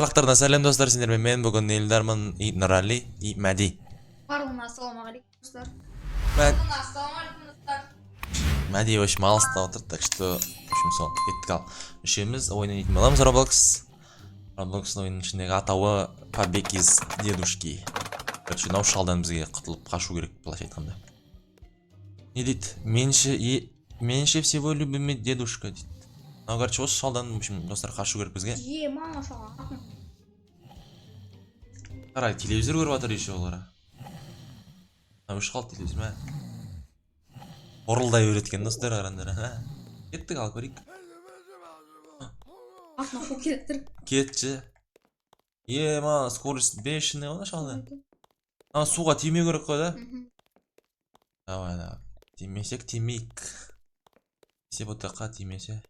Бақтарына сәлем достар, сендермен мен бүгін Елдармын, Нұрали, Мәди. Барлығына ассалаумағалейкум достар. Мәди очень мало стал отыр, так что в общем сол кеттік ал. Үшеуміз ойын ойнайтын боламыз Roblox. Roblox'ың ойынның ішіндегі атауы Побег из дедушки. Короче, мынау шалдан бізге құтылып қашу керек, былайша айтқанда. Не дейді? Менше всего любимый дедушка дейді. Ну, короче, осы шалдан, в общем, достар қашу керек бізге. Мама шаға. Қарай, телевизор көріп жатыр еще олар. Өш қалды телевизор, ма? Орылдай өреткен достар қарандар. Кеттік ал көрейік. Артына қол келеттір. Кетші. Ма, скорость бешеный оны шалды. Суға тимеу керек қой да? Давай, давай. Тимесек тимейік. Сеп отаққа тимесе.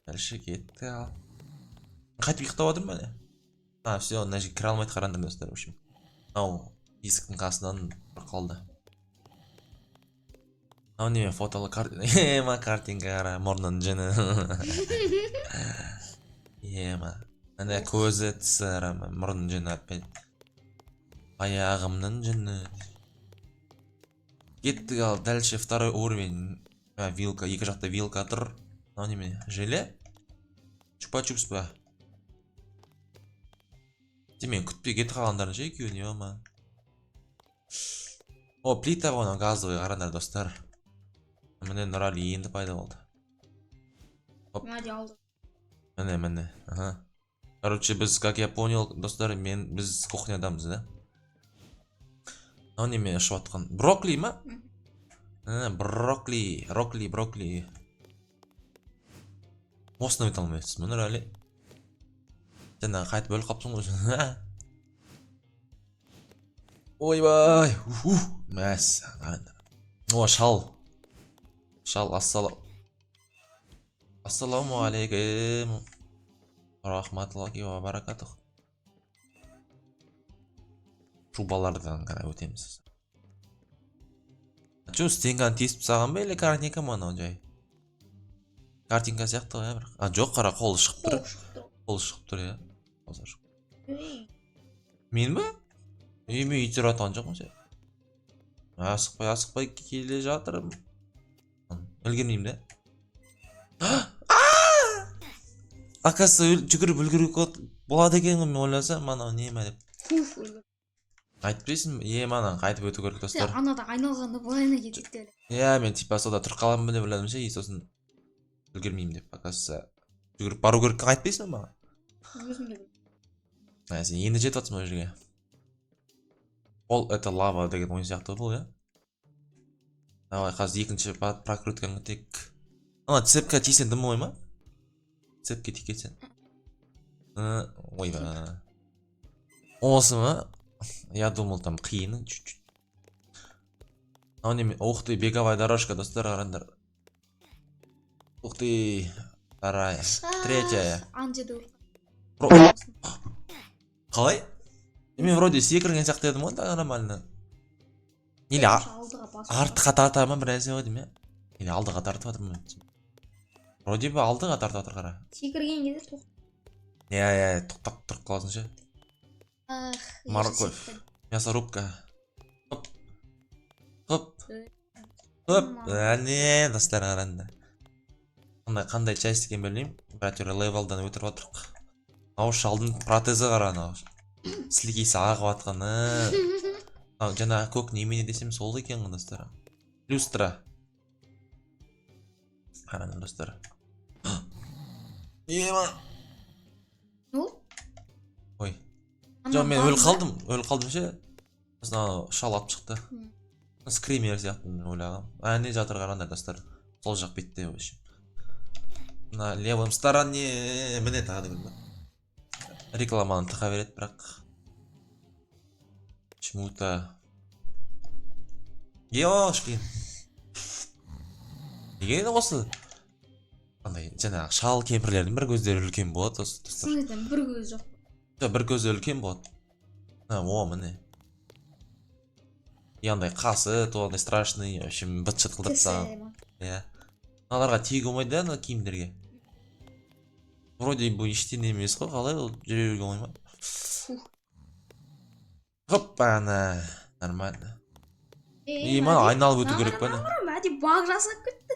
Дальше кетті ал. Қайтып ұйықтап отырмын ба не? Все, мына жерге кіре алмайды қарандар достар, в общем. Мынау есіктің қасынан бір қалды. Мынау неме фотолы картинка. Ма, картинка қара, мұрнын жыны. Ма, мына көзі тісі қара, мұрнын жыны опять. Аяғымның жыны. Кеттік ал, дальше второй уровень. Вилка, екі жақта вилка тұр. Мынау неме, желе? Чупа-чупс па? Демен күтпей кетіп қалғандарын ше екеуіне ма. О, плита ғана газовый қарандар достар. Міне Нұрали енді пайда болды. Мәди алды. Міне. Короче, біз, как я понял, достар, біз кухнядамыз, да? Мынау неме ашып атқан? Брокколи ма? Брокколи. Осыны бет алмайсыз, мұны Нұрали. Жаңа қайтып өліп қаптың ғой. Ойбай. Мәс. О, шал. Ассаламу алейкум. Рахматуллахи ва баракатух. Шубалардан ғана өтеміз. Чу, стенганы тесіп саған ба, или картинка ма анау жай? Картинка сияқты ғой, бірақ. Жоқ, қара, қолы шығып тұр. Қолы шығып тұр, я. Мен ба? Мен үйтір атқан жоқпын ше. Асықпай келе жатырым. Үлгермеймін да. Акасы жүгіріп үлгеріп болады екен ғой, мен ойласам, анау неме деп. Айтпайсың, манан қайтып өту керек достар. Анада айналғанда былайына кетеді. Мен типа сода тұрып қаламын деп ойладым ше, сосын үлгермеймін деп. Акасы жүгіріп бару керек айтпайсың ба маған? Өзім де білмеймін. Сен енді жетіп жатсың ол жерге. Ол это лава деген ойын сияқты бұл, я? Давай, қазір екінші прокрутканы тек. Ана цепка тисен дым ой ма? Цепке тик кетсен. Ойба. Осы ма? Я думал там қиыны чуть-чуть. Ау неме, ух ты, беговая дорожка, достар, қарандар. Ух ты, вторая, третья. Анжеде Қалай? Мен вроде секірген сияқты едім ғой, нормально. Или артыға тартама бір әсе ғой дейм, я? Или алдыға тартып атырмын. Вроде бы алдыға тартып атыр қара. Секірген кезде тоқтап. Тоқтап тұрып қаласың ше. Морковь. Мясорубка. Хоп. Әне, достар қаранды. Қандай часть екен білмеймін. Бәтері левелдан өтіріп отырық. Ау шалдың протезі қараны. Сілкейсі ағып атқаны. Жаңа көк немене десем сол екен ғой достар. Люстра. Қараны достар. Ема. Ой. Жоқ, мен өліп қалдым ше. Шал атып шықты. Скример сияқты ойлағам. Әне жатыр қарандар достар. Сол жақ бетте өші. На левом стороне міне тағы да рекламаны тыға береді, бірақ почему-то ешкін неге осы қандай жаңағы шал кемпірлердің бір көздері үлкен болады осы достар. Бір көз жоқ. Бір көзі үлкен болады. О, міне андай қасы, тоғандай страшный, в общем, быт-шыт қылдырып саған. Аналарға тиге болмайды да, киімдерге. вроде бұл ештеңе емес қой, қалай ол жүре беруге оңай ма? Хоппана, нормально. Мана айналып өту керек па не? Мәди баг жасап кетті.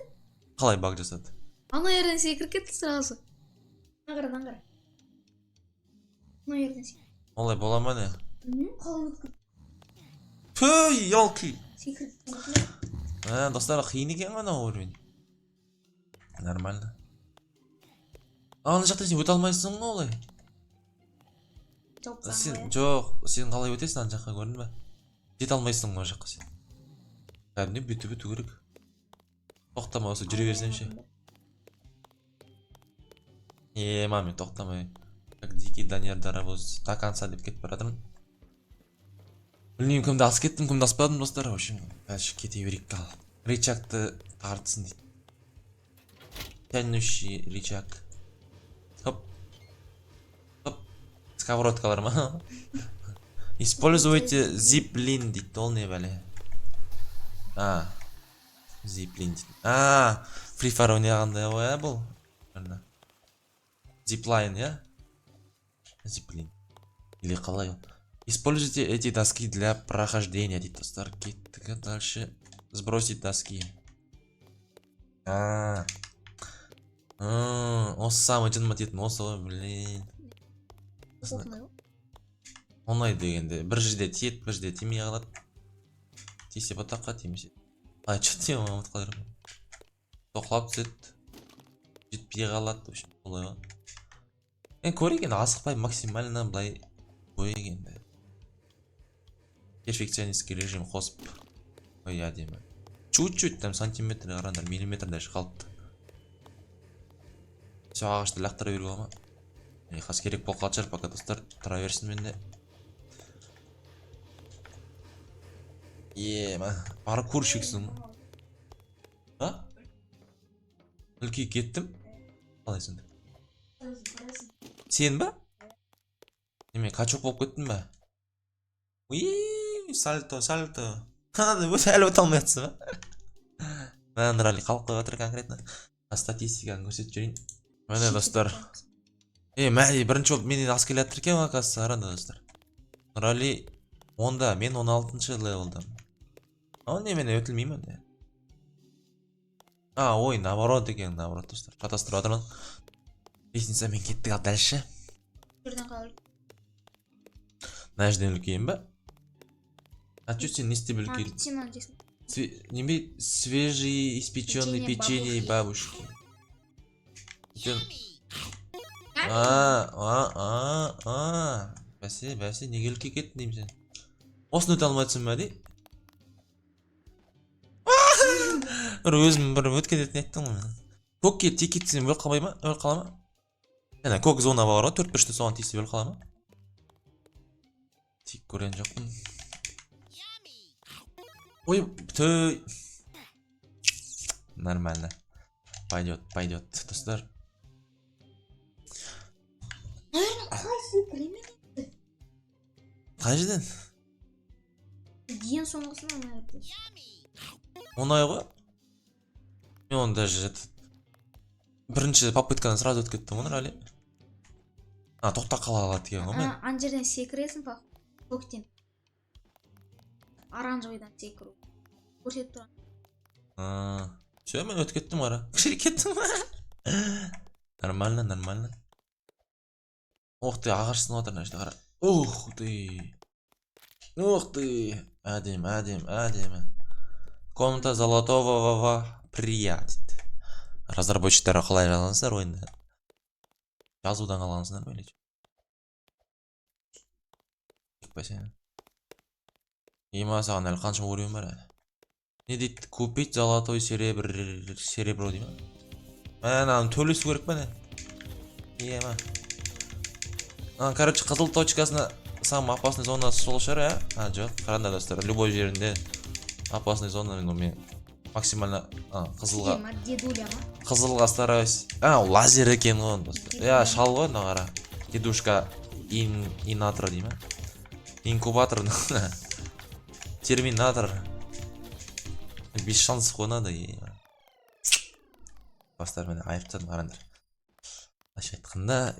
Қалай баг жасады? Ана жерден секіріп кетті сразу. Аңғара. Ана жерден секіріп. Олай бола ма не? Білмеймін, қалай өтіп кетті. Пөй, елки! Секіріп кетті. Достар, қиын екен ғана уровень. Нормально. Ана жақта сен өте алмайсың ғой олай. Жоқ, сен қалай өтесің ана жаққа, көрдің бе? Жете алмайсың ғой жаққа сен. Кәдімде бүйтіп өту керек. Тоқтама, осы жүре берсем ше. Мен тоқтамай. Как дикий Данияр дарабоз до конца деп кетіп баратырмын. Білмеймін, кімді асып кеттім, кімді аспадым достар. В общем, қазір кете берейік қал. Рычагты тартсын дейді. Тянущий рычаг. Хоп. Хоп. Сковородкалар ма? Используйте зиплин дейді. Ол не бәле? Зиплин дейді. Free Fire ойнағандай ғой бұл. Зиплайн, я? Зиплин. Или қалай ол? Используйте эти доски для прохождения дейді достар. Кеттік, дальше сбросить доски. Осы самый жын матетін осы ғой, блин. Оңай дегенде бір жерде тиет, бір жерде тимей қалады. Тисе бұтаққа, тимесе. Что ты ұмыт қалар? Тоқлап түсет. Жетпей қалады, в общем, олай ғой. Көрейік енді, асықпай максимально былай қойық енді. Перфекционистский режим қосып. Ой, әдемі. Чуть-чуть там сантиметр қарандар, миллиметр даже қалыпты. Все ағашты лақтыра беруге ма? Қас керек бол қалчар, пока достар тұра берсін менде. Паркурщиксің. Үлкей кеттім? Қалай сенді? Сен ба? Неме, качок болып кеттің ба? Сальто. Өте әлі өте алмайатсың ба? Мен ралли қалып қойып отыр конкретно. Статистиканы көрсетіп жүрейін. Міне достар. Мәди бірінші болып менен аз келе жатыр екен оказывается, арада достар. Ралли 10-да, мен 16-шы левелдам. Не мен өтілмеймін де. Ой, наоборот екен, наоборот достар. Шатастырып отырмын. Лестница мен кеттік ал дальше. Жерден қалай? Мына жерден үлкейін ба? Че сен не істеп үлкейдің? Сен ана жесің. Неме свежий испеченный печенье бабушки. Бәсе, неге үлкей кеттің деймін сен? Осыны өте алмайсың ба дей? Өзім бір өткен етін айттың ғой. Көкке тек кетсем өл қалмай ма? Өл қала ма? Яна көк зона бар ғой, 4-5-ті соған тисе өл қала ма? Тек көрген жоқпын. Ой, төй. Нормально. Пойдет, достар. Қай жерден? Ең соңғысын ана жерден. Оңай ғой? Мен оны даже бірінші попытканы сразу өтіп кеттім оны ралли. Тоқта қала алады деген ғой мен. Ана жерден секіресің па? Көктен. Оранжевыйдан секіру. Көрсетіп тұрған. Все, мен өтіп кеттім ара. Кішірек кеттім. Нормально. Ух ты, ағаш сынып отыр мына жерде қара. Ух ты. Әдемі. Комната золотого приятель. Разработчиктер қалай жазғансыздар ойында? Жазудан қалғансыздар ма или? Саған әлі қанша уровень бар әлі? Не дейді? Купить золотой серебро дейді ма? Мынаны төлесу керек па не? Короче, қызыл точкасына самый опасный зона сол шығар, жоқ, қараңдар достар, любой жерінде опасный зона, мен максимально қызылға стараюсь. Лазер екен ғой достар. Шал ғой, қара. Дедушка инатор дей ма? Инкубатор. Терминатор. Без шансов қойнады. Бастар мені айыптадым, қараңдар. былайша айтқанда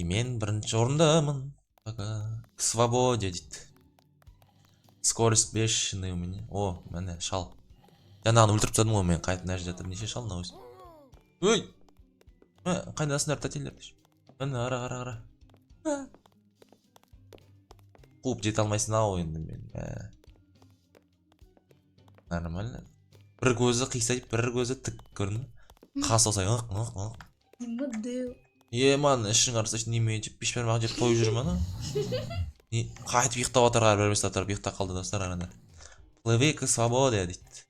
мен бірінші орындамын пока к свободе дейді. Скорость бешеный у меня. О, міне шал. Жаңағыны өлтіріп тастадым ғой мен, қайтып мына жерде жатыр. Неше шал мынау өзі? Өй! Қайдасыңдар тәтелер? Міне ара. Қуып жете алмайсың ау енді мен. Нормально. Бір көзі қисайып, бір көзі тік көрдің. Қас осай. Ман ішің арса неме жеп, бешбармақ жеп қойып жүр ма? Қайтып ұйықтап отырға бермес отырып ұйықтап қалды достар арада. Плыви к свободе дейді.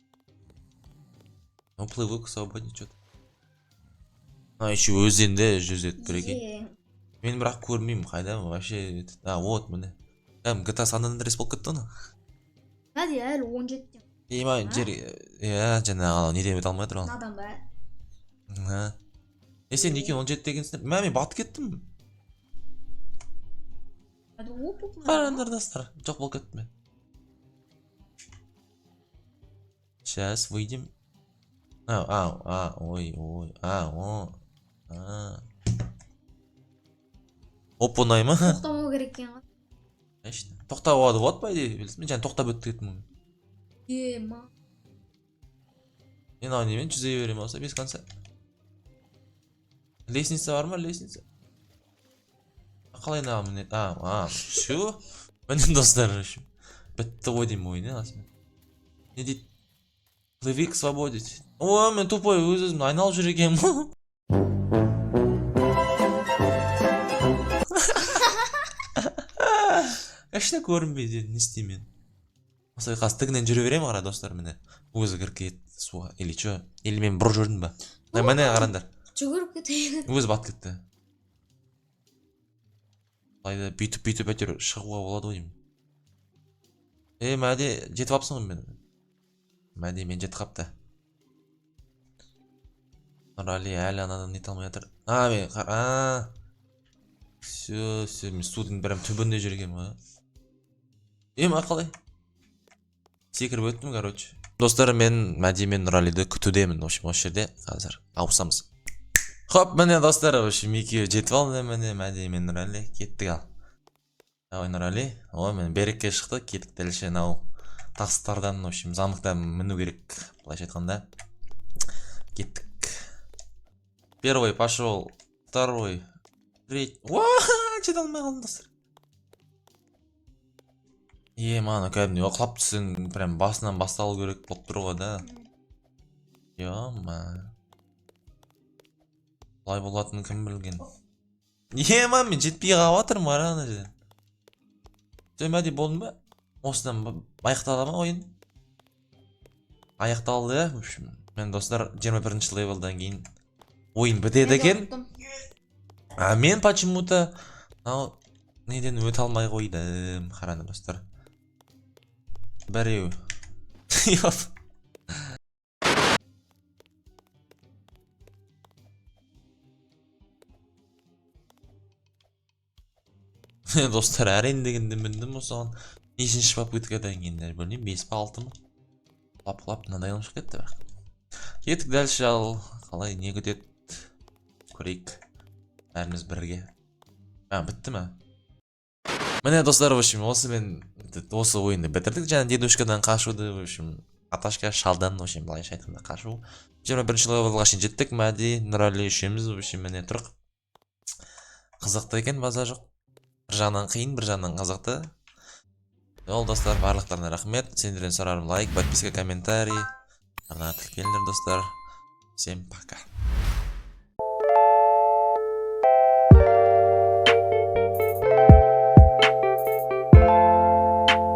Плыву к свободе что-то. Еще өзенде жүзеді бірекей. Мен бірақ көрмеймін қайда вообще. Вот міне. GTA San Andreas болып кетті оны. Hadi ya 17. Ман жер жаңағы неден өте алмай тұр ол. Надан ба? Сен екен 17 дегенсің. Мен батып кеттім. Hadi оп. Қараңдар достар. Жоқ болып кеттім мен. Сейчас выйдем. Ой. Оп оңай ма? Тоқтамау керек екен ғой. Тоқтап алады болады па идея білесің? Мен тоқтап өтіп кеттім. Ма. Мен немен жүзе беремін болса без конца. Лестница бар ма? Лестница. Қалай міне? Все. Міне достар үшін. Бітті ғой деймін ойын асымен. Не дейді? Плыви к свободе. О, мен тупой өз-өзімді айналып жүр екенмін. Әшті көрінбейді, не істеймін. Осылай қаз тігінен жүре беремін қара достар міне. Өзі кіріп кетті суға. Или че? Или мен бұр жүрдім ба? Міне қарандар. Жүгіріп кетейін. Өзі бат кетті. Қайда бүйтіп әйтеуір шығуға болады ғой деймін. Мәде жетіп апсың ғой мен. Мәде мен жетіп қапты. Нұрали әлі анадан нете алмай жатыр. Мен Все, мен судың прям түбінде жүргем ғой. Қалай? Секіріп өттім, короче. Достар, мен Мәди мен Нұралиді күтудемін. В общем, осы жерде қазір ауысамыз. Хоп, міне достар, в общем, екеуі жетіп алды, міне Мәди мен Нұрали кеттік ал. Давай Нұрали. Мен берекке шықты, кеттік дәлше нау тастардан, в общем, замықтан міну керек. Былайша айтқанда. Кеттік. Первый пошел, второй, третий. Жете алмай қалдым достар. Мана кәдімде оқылап түсін, прям басынан басталу керек болып тұр ғой да. Бұлай болатынын кім білген. Мен жетпей қалыватырмын ана жерден. Мәди болдың ба? Осыдан аяқталды ма ойын? Аяқталды я. Мен достар 21-ші левелдан кейін ойын бітеді екен. Мен почему-то неден өте алмай қойдым. Қараңдар достар. Біреу. Достар, әрен дегенде міндім осыған нешінші попыткадан кейін білмеймін, 5 па 6 ма? Лап-лап мынадайдан шығып кетті бақ. Кеттік дәлше ал. Қалай не күтеді? Көрейік. Бәріміз бірге. Бітті ма? Міне достар, в общем, осы ойынды бітірдік. Және дедушкадан қашуды, в общем, Аташка шалдан, в общем, былайша айтқанда қашу. 21-ші левелға шейін жеттік. Мәди, Нұрали үшеуміз, в общем, міне тұрық. Қызықты екен, база жоқ. Бір жағынан қиын, бір жағынан қызықты. Ол достар, барлықтарына рахмет. Сендерден сұрарым лайк, подписка, комментарий. Ана тіркеліңдер достар. Всем пока.